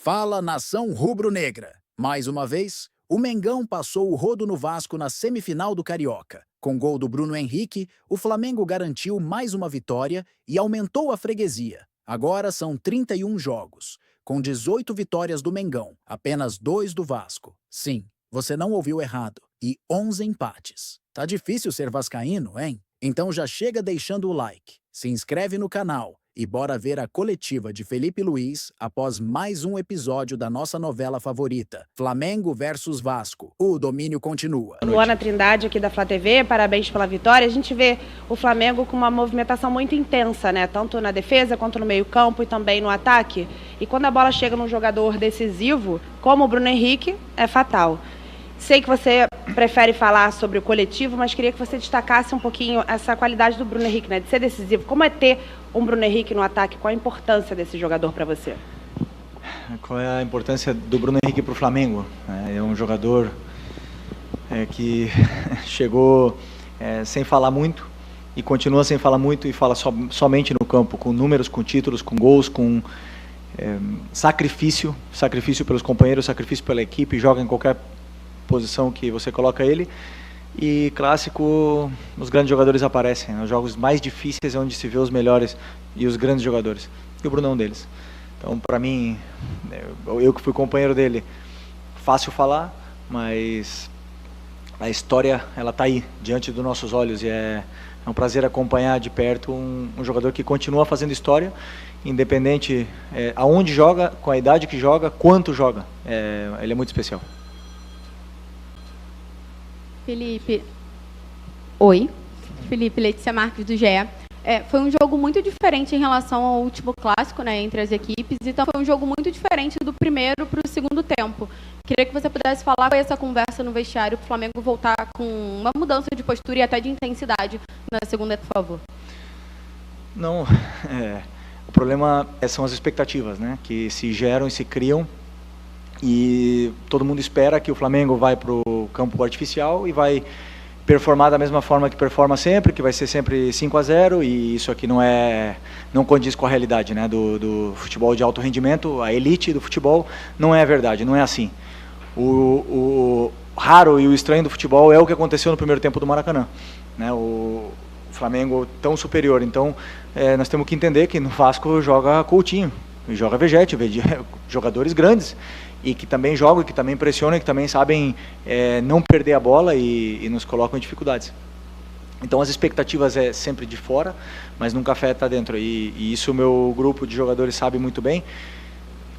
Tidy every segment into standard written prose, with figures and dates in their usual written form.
Fala, nação rubro-negra! Mais uma vez, o Mengão passou o rodo no Vasco na semifinal do Carioca. Com gol do Bruno Henrique, o Flamengo garantiu mais uma vitória e aumentou a freguesia. Agora são 31 jogos, com 18 vitórias do Mengão, apenas 2 do Vasco. Sim, você não ouviu errado, e 11 empates. Tá difícil ser vascaíno, hein? Então já chega deixando o like, se inscreve no canal e bora ver a coletiva de Felipe Luiz após mais um episódio da nossa novela favorita, Flamengo versus Vasco. O domínio continua. Luana Trindade aqui da Flá TV, parabéns pela vitória. A gente vê o Flamengo com uma movimentação muito intensa, né? Tanto na defesa quanto no meio-campo e também no ataque. E quando a bola chega num jogador decisivo, como o Bruno Henrique, é fatal. Sei que você prefere falar sobre o coletivo, mas queria que você destacasse um pouquinho essa qualidade do Bruno Henrique, né? De ser decisivo. Como é ter um Bruno Henrique no ataque? Qual a importância desse jogador para você? Qual é a importância do Bruno Henrique para o Flamengo? É um jogador que chegou sem falar muito e continua sem falar muito e fala somente no campo, com números, com títulos, com gols, com sacrifício pelos companheiros, sacrifício pela equipe, joga em qualquer posição que você coloca ele. E clássico, os grandes jogadores aparecem, né? Os jogos mais difíceis é onde se vê os melhores e os grandes jogadores, e o Bruno é um deles. Então, para mim, eu que fui companheiro dele, fácil falar, mas a história, ela está aí, diante dos nossos olhos, e é um prazer acompanhar de perto um jogador que continua fazendo história, independente aonde joga, com a idade que joga, quanto joga. Ele é muito especial. Felipe. Oi. Felipe, Letícia Marques do GE. Foi um jogo muito diferente em relação ao último clássico, né, entre as equipes, então foi um jogo muito diferente do primeiro para o segundo tempo. Queria que você pudesse falar com essa conversa no vestiário para o Flamengo voltar com uma mudança de postura e até de intensidade na segunda, por favor. Não, o problema são as expectativas, né, que se geram e se criam, e todo mundo espera que o Flamengo vai para o campo artificial e vai performar da mesma forma que performa sempre, que vai ser sempre 5-0, e isso aqui não condiz com a realidade, né, do futebol de alto rendimento. A elite do futebol não é verdade, não é assim. O raro e o estranho do futebol é o que aconteceu no primeiro tempo do Maracanã, né, o Flamengo tão superior. Então nós temos que entender que no Vasco joga Coutinho, e joga Vegete, jogadores grandes, e que também jogam, e que também pressionam, e que também sabem não perder a bola e nos colocam em dificuldades. Então as expectativas é sempre de fora, mas nunca afeta dentro, e isso o meu grupo de jogadores sabe muito bem.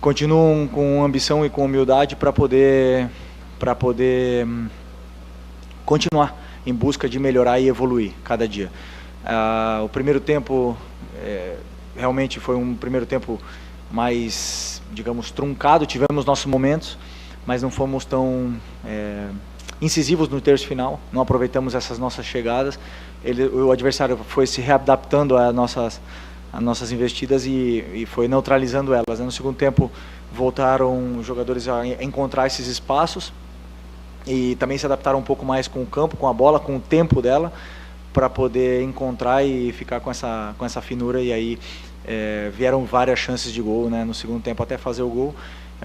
Continuam com ambição e com humildade para poder continuar em busca de melhorar e evoluir cada dia. O primeiro tempo realmente foi um primeiro tempo mais, digamos, truncado. Tivemos nossos momentos, mas não fomos tão incisivos no terço final, não aproveitamos essas nossas chegadas. O adversário foi se readaptando às nossas investidas e foi neutralizando elas. No segundo tempo voltaram os jogadores a encontrar esses espaços e também se adaptaram um pouco mais com o campo, com a bola, com o tempo dela, para poder encontrar e ficar com essa finura. E aí vieram várias chances de gol, né, no segundo tempo até fazer o gol.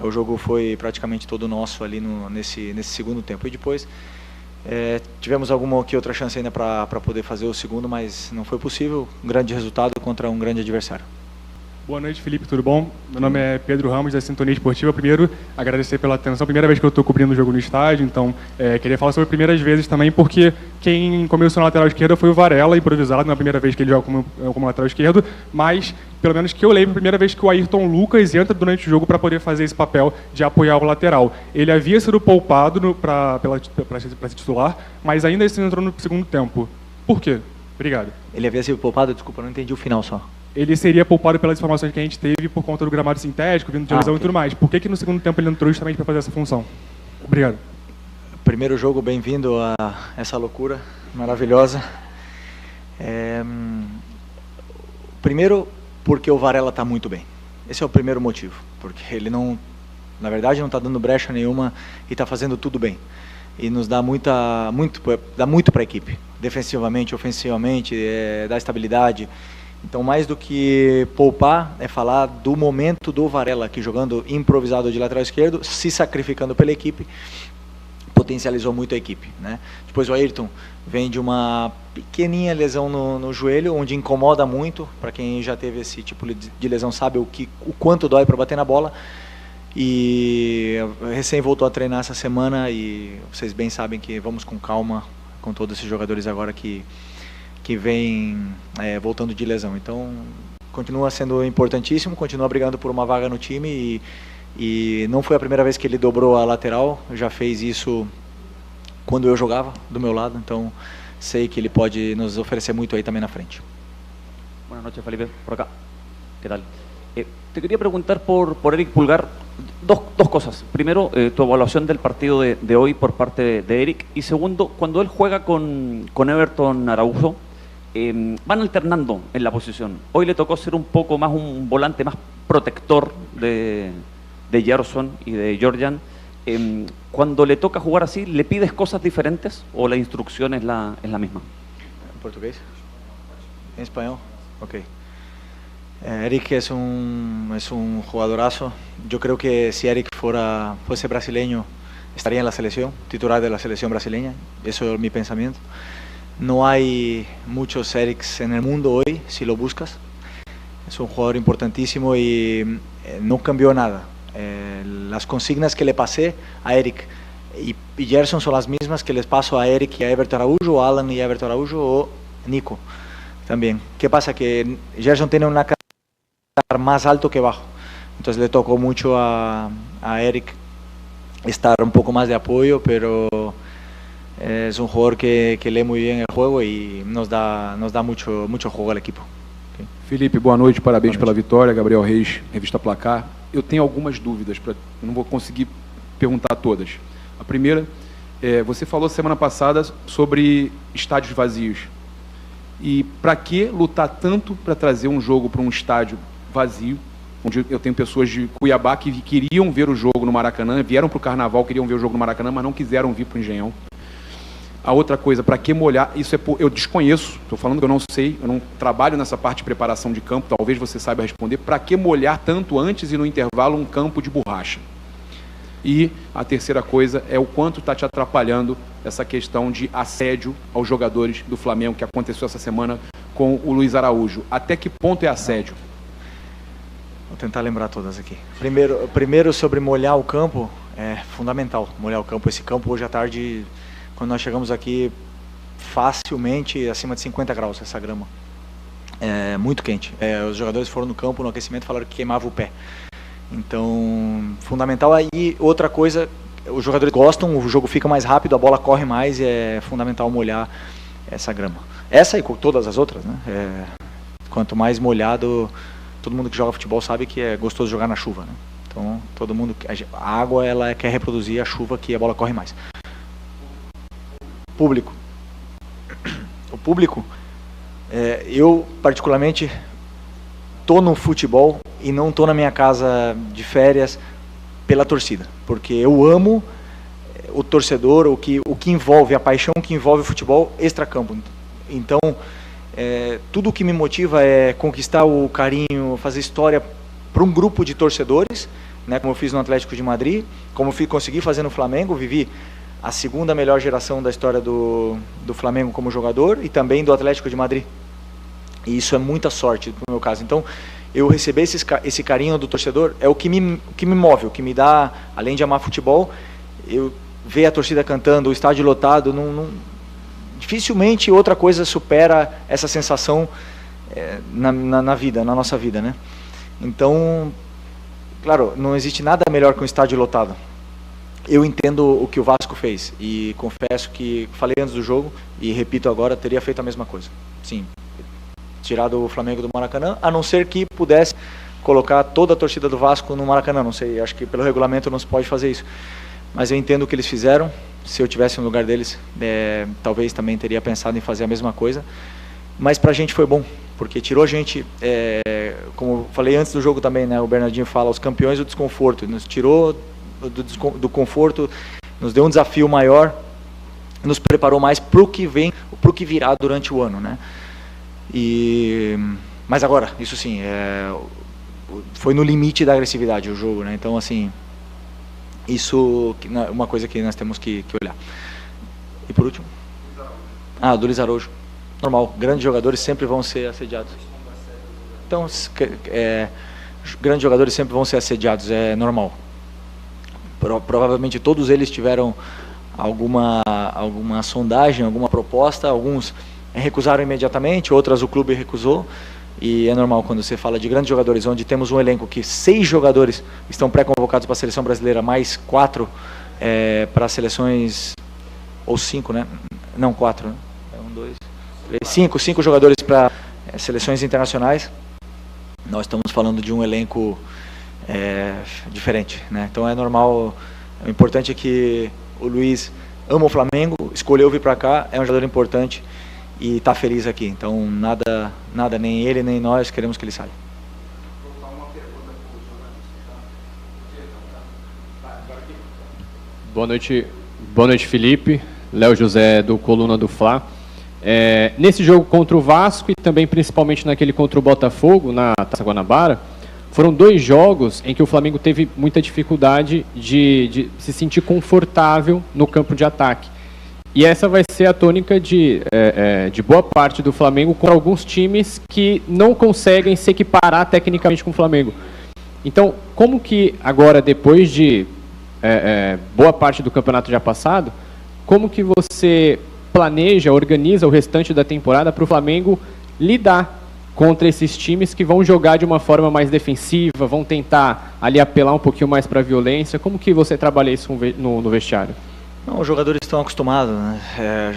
O jogo foi praticamente todo nosso ali nesse segundo tempo. E depois tivemos alguma que outra chance ainda para poder fazer o segundo, mas não foi possível. Um grande resultado contra um grande adversário. Boa noite, Felipe, tudo bom? Meu nome é Pedro Ramos, da Sintonia Esportiva. Primeiro, agradecer pela atenção. Primeira vez que eu estou cobrindo o jogo no estádio, então queria falar sobre primeiras vezes também, porque quem começou na lateral esquerda foi o Varela, improvisado, na primeira vez que ele joga como lateral esquerdo, mas, pelo menos que eu lembro, a primeira vez que o Ayrton Lucas entra durante o jogo para poder fazer esse papel de apoiar o lateral. Ele havia sido poupado para ser titular, mas ainda assim entrou no segundo tempo. Por quê? Obrigado. Ele havia sido poupado? Desculpa, não entendi o final só. Ele seria poupado pelas informações que a gente teve por conta do gramado sintético, vindo de lesão e tudo mais. Por que no segundo tempo ele entrou justamente para fazer essa função? Obrigado. Primeiro jogo, bem-vindo a essa loucura maravilhosa. Primeiro, porque o Varela está muito bem. Esse é o primeiro motivo. Porque ele não, na verdade, não está dando brecha nenhuma e está fazendo tudo bem. E nos dá muito para a equipe. Defensivamente, ofensivamente, dá estabilidade. Então, mais do que poupar, é falar do momento do Varela, aqui jogando improvisado de lateral esquerdo, se sacrificando pela equipe, potencializou muito a equipe, né? Depois o Ayrton vem de uma pequenininha lesão no joelho, onde incomoda muito. Para quem já teve esse tipo de lesão sabe o quanto dói para bater na bola. E recém voltou a treinar essa semana e vocês bem sabem que vamos com calma com todos esses jogadores agora que vêm voltando de lesão. Então continua sendo importantíssimo, continua brigando por uma vaga no time e não foi a primeira vez que ele dobrou a lateral, já fez isso quando eu jogava do meu lado, então sei que ele pode nos oferecer muito aí também na frente. Buenas noches, Felipe, por acá. ¿Qué tal? Te quería preguntar por Eric Pulgar dos cosas. Primero, tu evaluación del partido de hoy por parte de Eric. Y segundo, cuando él juega con Everton Araujo, van alternando en la posición. Hoy le tocó ser un poco más un volante más protector de Gerson y de Georgian. Cuando le toca jugar así, ¿le pides cosas diferentes o la instrucción es la misma? ¿En portugués? ¿En español? Ok. Eric es un jugadorazo. Yo creo que si Eric fuese brasileño, estaría en la selección, titular de la selección brasileña. Eso es mi pensamiento. No hay muchos Erics en el mundo hoy, si lo buscas. Es un jugador importantísimo y no cambió nada. Las consignas que le pasé a Eric y Gerson son las mismas que les paso a Eric y a Everton Araújo, o Alan y a Everton Araújo, o Nico también. ¿Qué pasa? Que Gerson tiene una cara más alto que bajo, entonces le tocó mucho a Eric estar un poco más de apoyo, pero es un jugador que lee muy bien el juego y nos da mucho juego al equipo. Okay. Felipe, boa noite, parabéns pela vitória. Gabriel Reis, Revista Placar. Eu tenho algumas dúvidas, não vou conseguir perguntar todas. A primeira, você falou semana passada sobre estádios vazios. E para que lutar tanto para trazer um jogo para um estádio vazio, onde eu tenho pessoas de Cuiabá que queriam ver o jogo no Maracanã, vieram para o Carnaval, queriam ver o jogo no Maracanã, mas não quiseram vir para o Engenhão. A outra coisa, para que molhar, isso eu desconheço, estou falando que eu não sei, eu não trabalho nessa parte de preparação de campo, talvez você saiba responder, para que molhar tanto antes e no intervalo um campo de borracha? E a terceira coisa é o quanto está te atrapalhando essa questão de assédio aos jogadores do Flamengo, que aconteceu essa semana com o Luiz Araújo. Até que ponto é assédio? Vou tentar lembrar todas aqui. Primeiro sobre molhar o campo, é fundamental molhar o campo. Esse campo hoje à tarde, quando nós chegamos aqui, facilmente acima de 50 graus essa grama. É muito quente. Os jogadores foram no campo, no aquecimento, falaram que queimava o pé. Então, fundamental. Aí, outra coisa, os jogadores gostam, o jogo fica mais rápido, a bola corre mais e é fundamental molhar essa grama. Essa e todas as outras, né? Quanto mais molhado, todo mundo que joga futebol sabe que é gostoso jogar na chuva, né? Então, todo mundo, a água ela quer reproduzir a chuva, que a bola corre mais. Público. O público, eu particularmente tô no futebol e não tô na minha casa de férias pela torcida, porque eu amo o torcedor, o que envolve, a paixão que envolve o futebol extracampo. Então, tudo o que me motiva é conquistar o carinho, fazer história para um grupo de torcedores, né, como eu fiz no Atlético de Madrid, como eu consegui fazer no Flamengo, vivi a segunda melhor geração da história do Flamengo como jogador e também do Atlético de Madrid. E isso é muita sorte no meu caso. Então, eu receber esse carinho do torcedor é o que me move, o que me dá, além de amar futebol, eu ver a torcida cantando, o estádio lotado, dificilmente outra coisa supera essa sensação na vida, na nossa vida, né? Então, claro, não existe nada melhor que um estádio lotado. Eu entendo o que o Vasco fez e confesso que falei antes do jogo e repito agora, teria feito a mesma coisa. Sim, tirado o Flamengo do Maracanã, a não ser que pudesse colocar toda a torcida do Vasco no Maracanã. Não sei, acho que pelo regulamento não se pode fazer isso. Mas eu entendo o que eles fizeram. Se eu tivesse no lugar deles, talvez também teria pensado em fazer a mesma coisa. Mas pra gente foi bom, porque tirou a gente, como eu falei antes do jogo também, né, o Bernardinho fala, os campeões do desconforto, nos tirou do conforto, nos deu um desafio maior, nos preparou mais para o que vem, para o que virá durante o ano, né? E Mas agora, isso sim, foi no limite da agressividade o jogo, né? Então, assim, isso é uma coisa que nós temos que olhar. E por último? Do Luiz Araújo. Normal, grandes jogadores sempre vão ser assediados. Então, grandes jogadores sempre vão ser assediados, é normal. Provavelmente todos eles tiveram alguma sondagem, alguma proposta, alguns recusaram imediatamente, outras o clube recusou, e é normal quando você fala de grandes jogadores, onde temos um elenco que 6 jogadores estão pré-convocados para a seleção brasileira, mais 4 para as seleções, ou 5, né? Não, 4, né? 1, 2, 3, 5 jogadores para seleções internacionais. Nós estamos falando de um elenco diferente, né? Então é normal. O importante é que o Luiz ama o Flamengo, escolheu vir para cá, é um jogador importante e está feliz aqui. Então nada, nem ele nem nós queremos que ele saia. Boa noite, Felipe. Léo José do Coluna do Fla. Nesse jogo contra o Vasco e também principalmente naquele contra o Botafogo, na Taça Guanabara, foram 2 jogos em que o Flamengo teve muita dificuldade de se sentir confortável no campo de ataque. E essa vai ser a tônica de boa parte do Flamengo contra alguns times que não conseguem se equiparar tecnicamente com o Flamengo. Então, como que agora, depois de boa parte do campeonato já passado, como que você planeja, organiza o restante da temporada para o Flamengo lidar contra esses times que vão jogar de uma forma mais defensiva, vão tentar ali apelar um pouquinho mais para a violência? Como que você trabalha isso no vestiário? Não, os jogadores estão acostumados, né?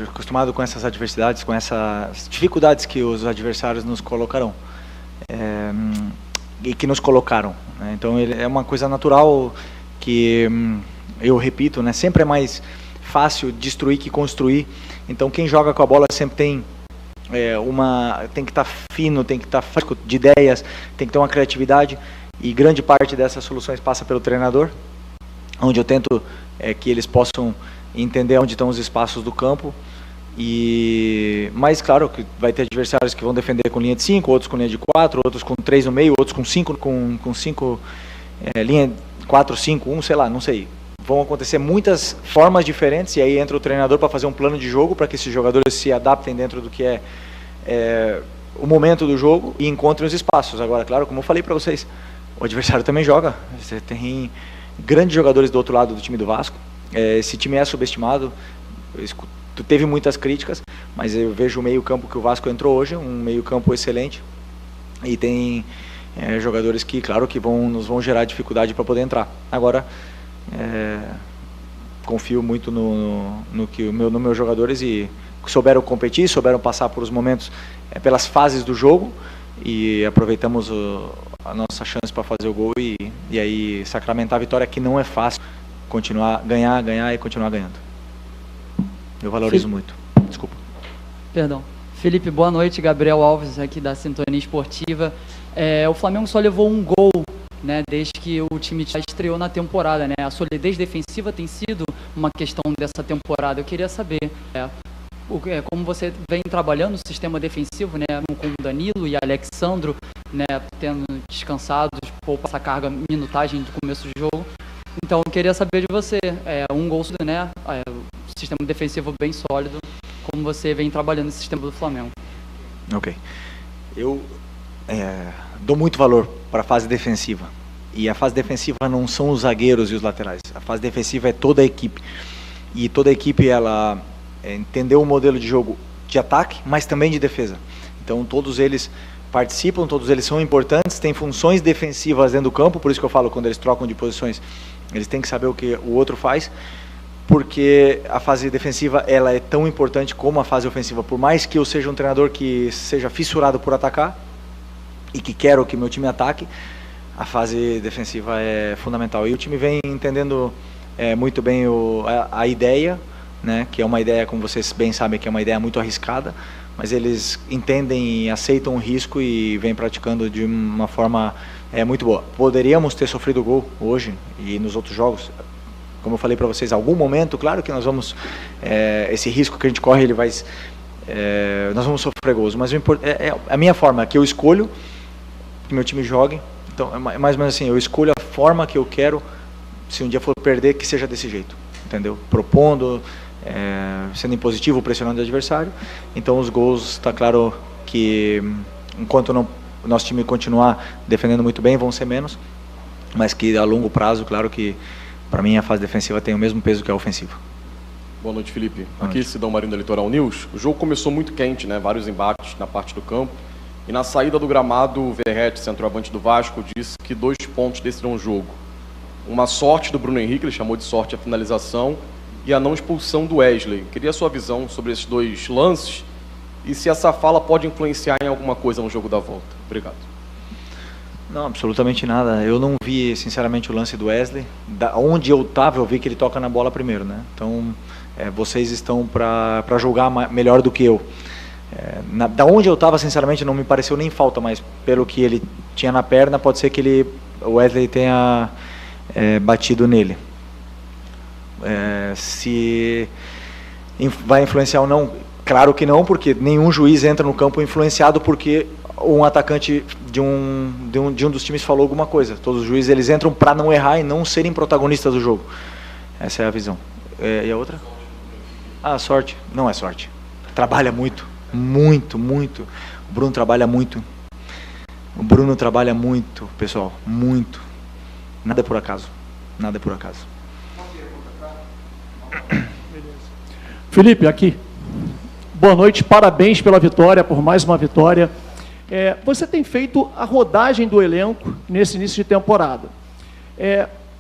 Acostumados com essas adversidades, com essas dificuldades que os adversários nos colocarão e que nos colocaram, né? Então é uma coisa natural que, eu repito, né? Sempre é mais fácil destruir que construir. Então quem joga com a bola sempre tem tem que estar fino, tem que estar fresco de ideias, tem que ter uma criatividade, e grande parte dessas soluções passa pelo treinador, onde eu tento que eles possam entender onde estão os espaços do campo. Mas claro que vai ter adversários que vão defender com linha de 5, outros com linha de 4, outros com 3 no meio, outros com 5, com 5, linha 4, 5, 1, sei lá, não sei. Vão acontecer muitas formas diferentes, e aí entra o treinador para fazer um plano de jogo para que esses jogadores se adaptem dentro do que o momento do jogo e encontrem os espaços. Agora, claro, como eu falei para vocês, o adversário também joga. Você tem grandes jogadores do outro lado do time do Vasco. Esse time é subestimado, teve muitas críticas, mas eu vejo o meio-campo que o Vasco entrou hoje, um meio-campo excelente, e tem jogadores que, claro, que nos vão gerar dificuldade para poder entrar. Agora, confio muito nos meus jogadores, e souberam competir, souberam passar por os momentos, pelas fases do jogo, e aproveitamos a nossa chance para fazer o gol e aí sacramentar a vitória, que não é fácil, ganhar e continuar ganhando. Eu valorizo muito. Desculpa. Perdão. Felipe, boa noite. Gabriel Alves aqui da Sintonia Esportiva. O Flamengo só levou um gol, né, desde que o time já estreou na temporada, né? A solidez defensiva tem sido uma questão dessa temporada. Eu queria saber como você vem trabalhando o sistema defensivo, né, com o Danilo e Alexandro, né, tendo descansados, poupa essa carga, minutagem do começo do jogo. Então, eu queria saber de você, um gol, né, sistema defensivo bem sólido, como você vem trabalhando esse sistema do Flamengo. Ok. Eu dou muito valor para a fase defensiva. E a fase defensiva não são os zagueiros e os laterais. A fase defensiva é toda a equipe. E toda a equipe, ela entendeu o modelo de jogo de ataque, mas também de defesa. Então, todos eles participam, todos eles são importantes, têm funções defensivas dentro do campo, por isso que eu falo, quando eles trocam de posições, eles têm que saber o que o outro faz, porque a fase defensiva, ela é tão importante como a fase ofensiva. Por mais que eu seja um treinador que seja fissurado por atacar e que quero que meu time ataque, a fase defensiva é fundamental. E o time vem entendendo muito bem a ideia, né, que é uma ideia, como vocês bem sabem, que é uma ideia muito arriscada, mas eles entendem e aceitam o risco e vêm praticando de uma forma muito boa. Poderíamos ter sofrido gol hoje e nos outros jogos, como eu falei para vocês, em algum momento, claro que nós vamos, esse risco que a gente corre, ele vai nós vamos sofrer gols, mas é a minha forma, que eu escolho que meu time jogue. Então, é mais ou menos assim, eu escolho a forma que eu quero, se um dia for perder, que seja desse jeito, entendeu? Propondo, sendo impositivo, pressionando o adversário. Então, os gols, está claro que, enquanto o nosso time continuar defendendo muito bem, vão ser menos, mas que a longo prazo, claro que, para mim, a fase defensiva tem o mesmo peso que a ofensiva. Boa noite, Felipe. Aqui, Sidão Marinho da Litoral News. O jogo começou muito quente, né? Vários embates na parte do campo. E na saída do gramado, o Verratti, centroavante do Vasco, disse que 2 pontos decidiram o jogo. Uma sorte do Bruno Henrique, ele chamou de sorte a finalização, e a não expulsão do Wesley. Queria a sua visão sobre esses 2 lances e se essa fala pode influenciar em alguma coisa no jogo da volta. Obrigado. Não, absolutamente nada. Eu não vi, sinceramente, o lance do Wesley. Onde eu estava, eu vi que ele toca na bola primeiro, né? Então, vocês estão para julgar melhor do que eu. Da onde eu estava, sinceramente, não me pareceu nem falta, mas pelo que ele tinha na perna, pode ser que o Wesley tenha batido nele. Se vai influenciar ou não, claro que não, porque nenhum juiz entra no campo influenciado porque um atacante de um dos times falou alguma coisa. Todos os juízes eles entram para não errar e não serem protagonistas do jogo. Essa é a visão. E a outra? Sorte. Não é sorte. Trabalha muito. Muito. O Bruno trabalha muito. Pessoal. Muito. Nada é por acaso. Felipe, aqui. Boa noite, parabéns pela vitória, por mais uma vitória. Você tem feito a rodagem do elenco nesse início de temporada.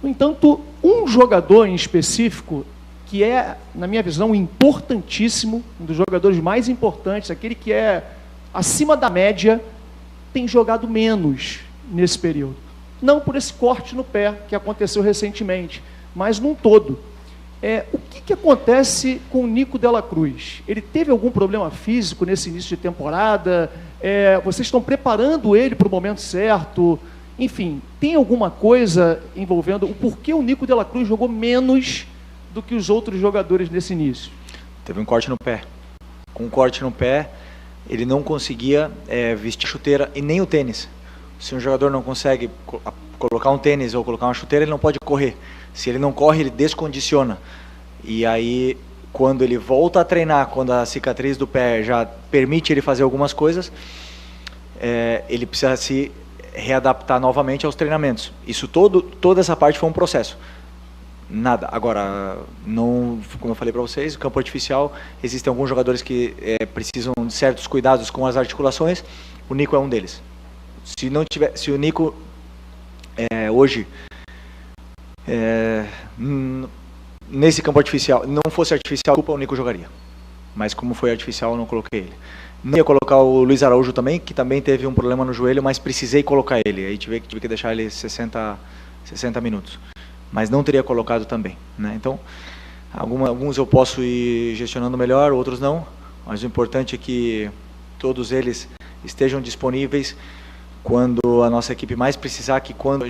No entanto, um jogador em específico que é, na minha visão, importantíssimo, um dos jogadores mais importantes, aquele que é acima da média, tem jogado menos nesse período. Não por esse corte no pé que aconteceu recentemente, mas num todo. O que acontece com o Nico Dela Cruz? Ele teve algum problema físico nesse início de temporada? Vocês estão preparando ele para o momento certo? Enfim, tem alguma coisa envolvendo o porquê o Nico Dela Cruz jogou menos do que os outros jogadores nesse início? Teve um corte no pé. Com um corte no pé, ele não conseguia vestir chuteira e nem o tênis. Se um jogador não consegue colocar um tênis ou colocar uma chuteira, ele não pode correr. Se ele não corre, ele descondiciona. E aí, quando ele volta a treinar, quando a cicatriz do pé já permite ele fazer algumas coisas, ele precisa se readaptar novamente aos treinamentos. Isso toda essa parte foi um processo. Nada. Agora, não, como eu falei para vocês, o campo artificial, existem alguns jogadores que precisam de certos cuidados com as articulações. O Nico é um deles. Se o Nico hoje nesse campo artificial não fosse artificial, o Nico jogaria. Mas como foi artificial, eu não coloquei ele. Não ia colocar o Luiz Araújo também, que também teve um problema no joelho, mas precisei colocar ele. Aí tive que deixar ele 60 minutos. Mas não teria colocado também, né? Então, alguns eu posso ir gestionando melhor, outros não. Mas o importante é que todos eles estejam disponíveis quando a nossa equipe mais precisar, que quando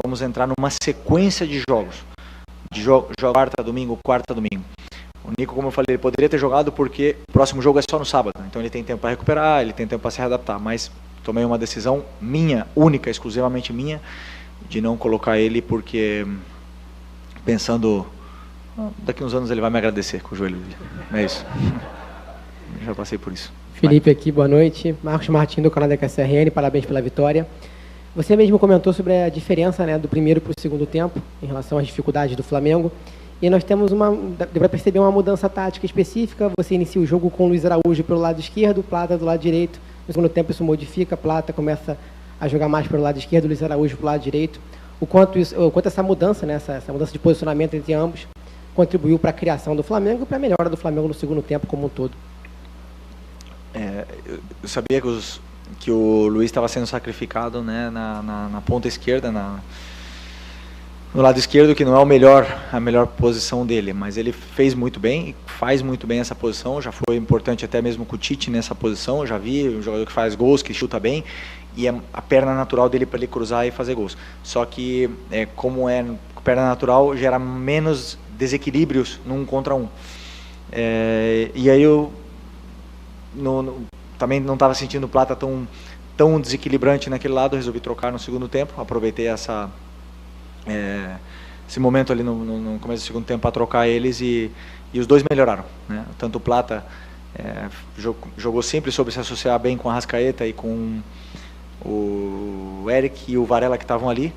vamos entrar numa sequência de jogos. Quarta, domingo. O Nico, como eu falei, ele poderia ter jogado porque o próximo jogo é só no sábado. Então ele tem tempo para recuperar, ele tem tempo para se readaptar. Mas tomei uma decisão minha, única, exclusivamente minha, de não colocar ele porque pensando, daqui uns anos ele vai me agradecer com o joelho dele. É isso. Já passei por isso. Felipe aqui, boa noite. Marcos Martins do canal da KCRN, parabéns pela vitória. Você mesmo comentou sobre a diferença, né, do primeiro para o segundo tempo, em relação às dificuldades do Flamengo. E nós temos deu para perceber uma mudança tática específica. Você inicia o jogo com o Luiz Araújo pelo lado esquerdo, Plata do lado direito. No segundo tempo isso modifica, Plata começa a jogar mais pelo lado esquerdo, Luiz Araújo pelo lado direito. O quanto essa mudança, né, essa mudança de posicionamento entre ambos, contribuiu para a criação do Flamengo e para a melhora do Flamengo no segundo tempo como um todo. Eu sabia que o Luiz estava sendo sacrificado, né, na ponta esquerda, no lado esquerdo, que não é a melhor posição dele, mas ele fez muito bem, faz muito bem essa posição, já foi importante até mesmo com o Tite nessa posição, já vi um jogador que faz gols, que chuta bem, e é a perna natural dele para ele cruzar e fazer gols. Só que, como perna natural, gera menos desequilíbrios num contra um. E aí também não estava sentindo o Plata tão desequilibrante naquele lado, resolvi trocar no segundo tempo, aproveitei esse momento ali no começo do segundo tempo para trocar eles e os dois melhoraram, né? Tanto o Plata jogou simples, soube se associar bem com a Arrascaeta e com o Eric e o Varela que estavam ali,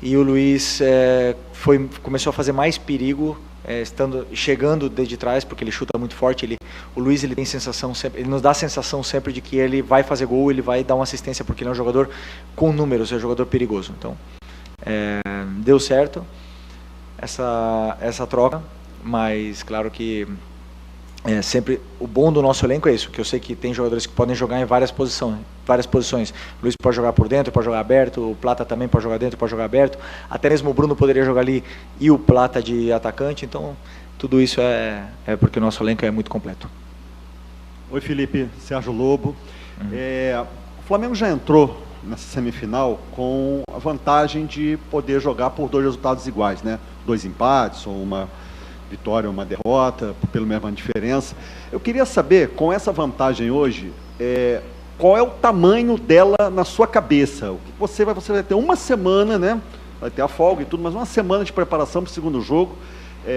e o Luiz começou a fazer mais perigo, chegando desde trás, porque ele chuta muito forte. O Luiz ele tem sensação sempre, ele nos dá a sensação sempre de que ele vai fazer gol, ele vai dar uma assistência, porque ele é um jogador com números, é um jogador perigoso. Então deu certo essa troca, mas claro que sempre o bom do nosso elenco é isso, que eu sei que tem jogadores que podem jogar em várias posições. O Luiz pode jogar por dentro, pode jogar aberto, o Plata também pode jogar dentro, pode jogar aberto, até mesmo o Bruno poderia jogar ali e o Plata de atacante. Então tudo isso é porque o nosso elenco é muito completo. Oi, Felipe, Sérgio Lobo. O Flamengo já entrou nessa semifinal com a vantagem de poder jogar por 2 resultados iguais, né? 2 empates ou uma vitória ou uma derrota, pela mesma diferença. Eu queria saber, com essa vantagem hoje, qual é o tamanho dela na sua cabeça? O que você vai ter uma semana, né? Vai ter a folga e tudo, mas uma semana de preparação para o segundo jogo.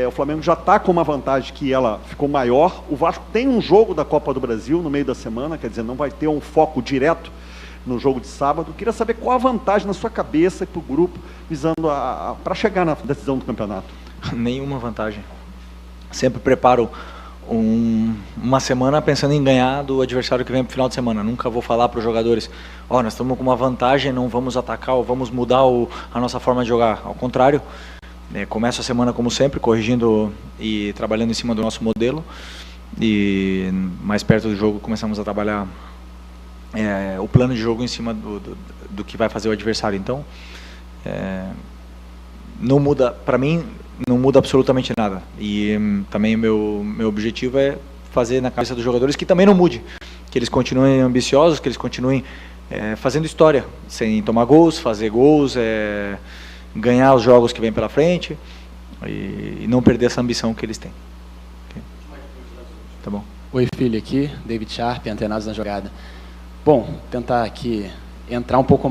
O Flamengo já está com uma vantagem que ela ficou maior. O Vasco tem um jogo da Copa do Brasil no meio da semana, quer dizer, não vai ter um foco direto no jogo de sábado. Eu queria saber qual a vantagem na sua cabeça e para o grupo, visando para chegar na decisão do campeonato. Nenhuma vantagem. Sempre preparo uma semana pensando em ganhar do adversário que vem para o final de semana. Nunca vou falar para os jogadores, nós estamos com uma vantagem, não vamos atacar ou vamos mudar a nossa forma de jogar. Ao contrário, começo a semana como sempre, corrigindo e trabalhando em cima do nosso modelo, e mais perto do jogo começamos a trabalhar o plano de jogo em cima do que vai fazer o adversário. Então, não muda, para mim, não muda absolutamente nada. E também meu objetivo é fazer na cabeça dos jogadores que também não mude, que eles continuem ambiciosos, que eles continuem fazendo história, sem tomar gols, fazer gols, ganhar os jogos que vêm pela frente e não perder essa ambição que eles têm. Okay. Tá bom. Oi, filho, aqui, David Sharp, Antenados na Jogada. Bom, tentar aqui entrar um pouco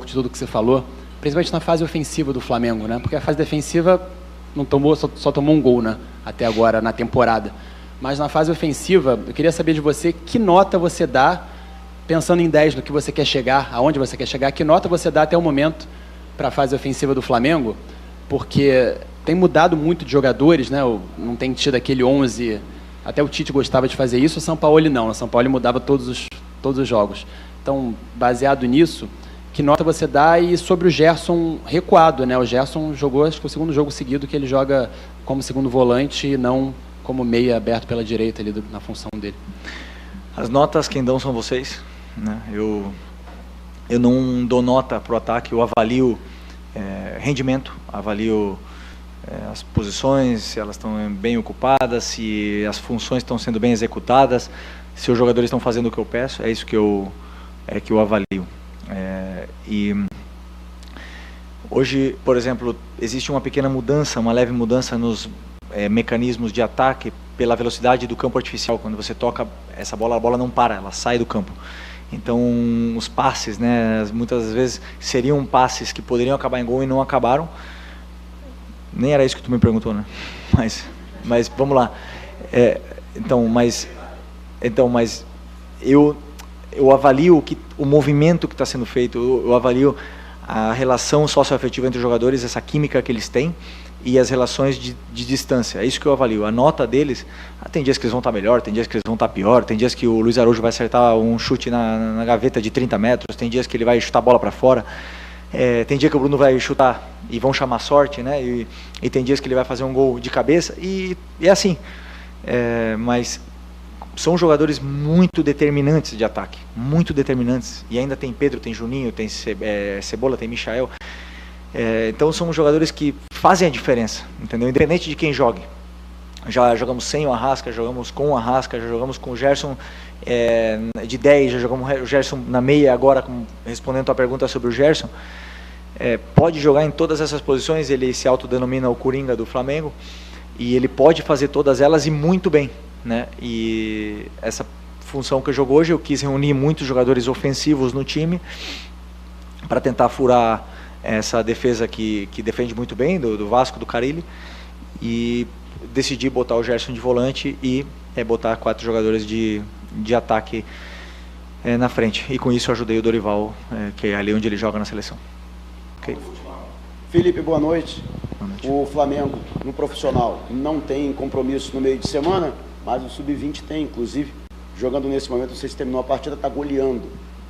de tudo que você falou, principalmente na fase ofensiva do Flamengo, né? Porque a fase defensiva não tomou, só tomou um gol, né? Até agora na temporada. Mas na fase ofensiva, eu queria saber de você que nota você dá, pensando em 10 no que você quer chegar, aonde você quer chegar, que nota você dá até o momento para a fase ofensiva do Flamengo, porque tem mudado muito de jogadores, né? Não tem tido aquele 11, até o Tite gostava de fazer isso, o Sampaoli não, o Sampaoli mudava todos os jogos. Então, baseado nisso, que nota você dá? E sobre o Gerson recuado, né? O Gerson jogou, acho que o segundo jogo seguido que ele joga como segundo volante e não como meia aberto pela direita ali na função dele. As notas quem dão são vocês, né? Eu não dou nota para o ataque, eu avalio rendimento, avalio as posições, se elas estão bem ocupadas, se as funções estão sendo bem executadas, se os jogadores estão fazendo o que eu peço, é isso que eu avalio. E hoje, por exemplo, existe uma pequena mudança, uma leve mudança nos mecanismos de ataque pela velocidade do campo artificial. Quando você toca essa bola, a bola não para, ela sai do campo. Então, os passes, né, muitas vezes seriam passes que poderiam acabar em gol e não acabaram. Nem era isso que tu me perguntou, né? Mas vamos lá. Mas eu avalio o movimento que está sendo feito, eu avalio a relação socioafetiva entre os jogadores, essa química que eles têm e as relações de distância. É isso que eu avalio. A nota deles, tem dias que eles vão estar melhor, tem dias que eles vão estar pior, tem dias que o Luiz Araújo vai acertar um chute na gaveta de 30 metros, tem dias que ele vai chutar a bola para fora, tem dia que o Bruno vai chutar e vão chamar sorte, né? E tem dias que ele vai fazer um gol de cabeça e é assim. Mas são jogadores muito determinantes de ataque, muito determinantes. E ainda tem Pedro, tem Juninho, tem Cebola, tem Michael. Então são jogadores que fazem a diferença, entendeu? Independente de quem jogue. Já jogamos sem o Arrasca, jogamos com o Arrasca, já jogamos com o Gerson de 10, já jogamos o Gerson na meia. Agora, respondendo a tua pergunta sobre o Gerson, pode jogar em todas essas posições. Ele se autodenomina o Coringa do Flamengo e ele pode fazer todas elas e muito bem, né? E função que eu jogo hoje. Eu quis reunir muitos jogadores ofensivos no time para tentar furar essa defesa que defende muito bem, do Vasco, do Carille, e decidi botar o Gerson de volante e botar 4 jogadores de ataque na frente. E com isso eu ajudei o Dorival, que é ali onde ele joga na seleção. Okay. Felipe, boa noite. O Flamengo, no profissional, não tem compromisso no meio de semana, mas o Sub-20 tem, inclusive, jogando nesse momento, não sei se terminou a partida, está goleando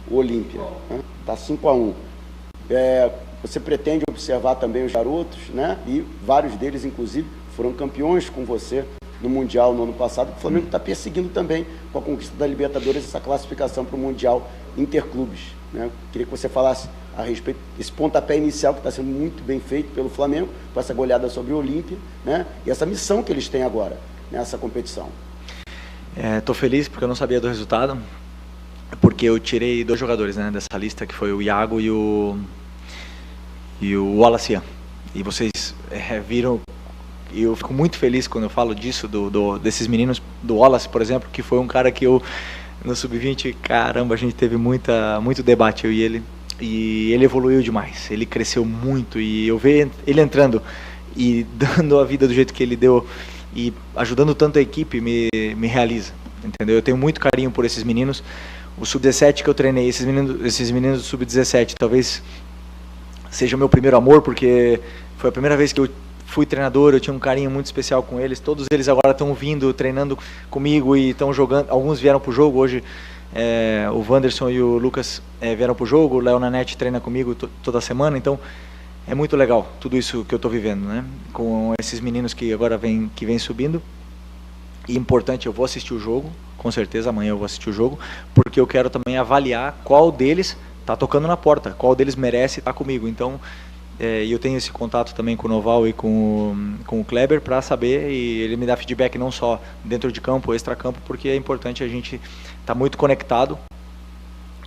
o Olímpia. Está 5-1. Você pretende observar também os garotos, né? E vários deles, inclusive, foram campeões com você no Mundial no ano passado. O Flamengo está perseguindo também, com a conquista da Libertadores, essa classificação para o Mundial Interclubes, né? Queria que você falasse a respeito desse pontapé inicial que está sendo muito bem feito pelo Flamengo, com essa goleada sobre o Olímpia, né? E essa missão que eles têm agora nessa competição. Estou feliz porque eu não sabia do resultado, porque eu tirei 2 jogadores, né, dessa lista, que foi o Iago e o Wallace. E vocês viram, e eu fico muito feliz quando eu falo disso, desses meninos, do Wallace, por exemplo, que foi um cara que eu, no Sub-20, caramba, a gente teve muito debate, eu e ele. E ele evoluiu demais, ele cresceu muito, e eu ver ele entrando e dando a vida do jeito que ele deu e ajudando tanto a equipe me realiza, entendeu? Eu tenho muito carinho por esses meninos. O Sub-17 que eu treinei, esses meninos do Sub-17 talvez seja o meu primeiro amor, porque foi a primeira vez que eu fui treinador, eu tinha um carinho muito especial com eles. Todos eles agora estão vindo, treinando comigo e estão jogando. Alguns vieram para o jogo hoje. O Wanderson e o Lucas vieram para o jogo, o Léo Nanete treina comigo toda semana, então é muito legal tudo isso que eu estou vivendo, né? Com esses meninos que agora vêm subindo. E importante, eu vou assistir o jogo, com certeza amanhã eu vou assistir o jogo, porque eu quero também avaliar qual deles está tocando na porta, qual deles merece estar comigo. Então eu tenho esse contato também com o Noval e com o Kleber para saber, e ele me dá feedback não só dentro de campo, extra-campo, porque é importante a gente estar muito conectado,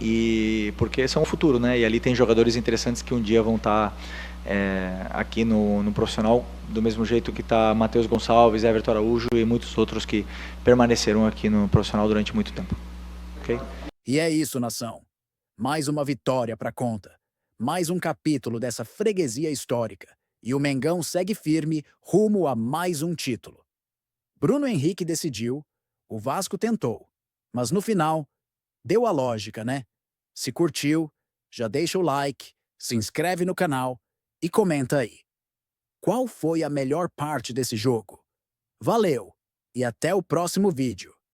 e porque são o futuro, né? E ali tem jogadores interessantes que um dia vão estar aqui no profissional, do mesmo jeito que está Matheus Gonçalves, Everton Araújo e muitos outros que permaneceram aqui no profissional durante muito tempo. Okay? E é isso, nação. Mais uma vitória para conta. Mais um capítulo dessa freguesia histórica. E o Mengão segue firme rumo a mais um título. Bruno Henrique decidiu, o Vasco tentou. Mas no final, deu a lógica, né? Se curtiu, já deixa o like, se inscreve no canal e comenta aí. Qual foi a melhor parte desse jogo? Valeu e até o próximo vídeo.